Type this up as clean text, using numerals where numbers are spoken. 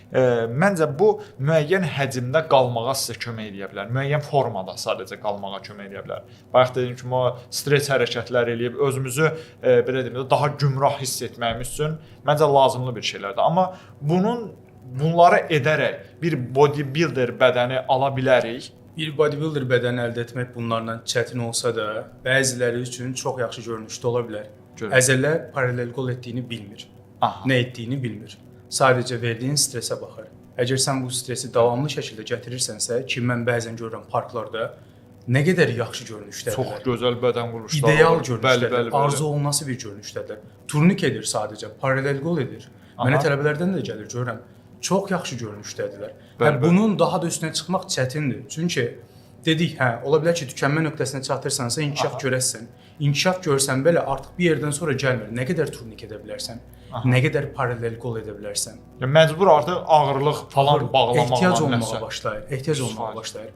Məncə bu müəyyən həcmdə qalmağa sizə kömək edə bilər. Müəyyən formada sadəcə qalmağa kömək edə bilər. Bayaq dediyim kimi o stress hərəkətlər eləyib özümüzü belə deyim də daha gümrah hiss etməyimiz üçün məncə lazımlı bir şeylərdir. Amma bunları edərək bir bodybuilder bədəni ala bilərik. Bir bodybuilder bədəni əldə etmək bunlarla çətin olsa da, bəziləri üçün çox yaxşı görünüşdə ola bilər. Əzələ paralel qol etdiyini bilmir. Nə etdiyini bilmir. Sadəcə verdiyin stressə baxır. Əgər sən bu stresi davamlı şəkildə gətirirsənsə, ki mən bəzən görürəm parklarda nə qədər yaxşı görünüşdədirlər. Çox gözəl bədən quruluşları. İdeal görünüşdədir. Arzu olunması bir görünüşdədir. Turnik edir sadəcə, paralel qol edir. Mənə tələbələrdən də gəlir, görürəm. Çox yaxşı görünüşdədirlər. Bunun daha da üstünə çıxmaq çətindir. Çünki dedik, ola bilər ki, tükənmə nöqtəsinə çatırsansa inkişaf görəsən. İnkişaf görsən belə artıq bir yerdən sonra gəlmir. Nə qədər turnik edə bilərsən? Nə qədər paralel qol edə bilərsən? Məcbur artıq ağırlıq falan bağlamaqla ehtiyac olmağa başlayır.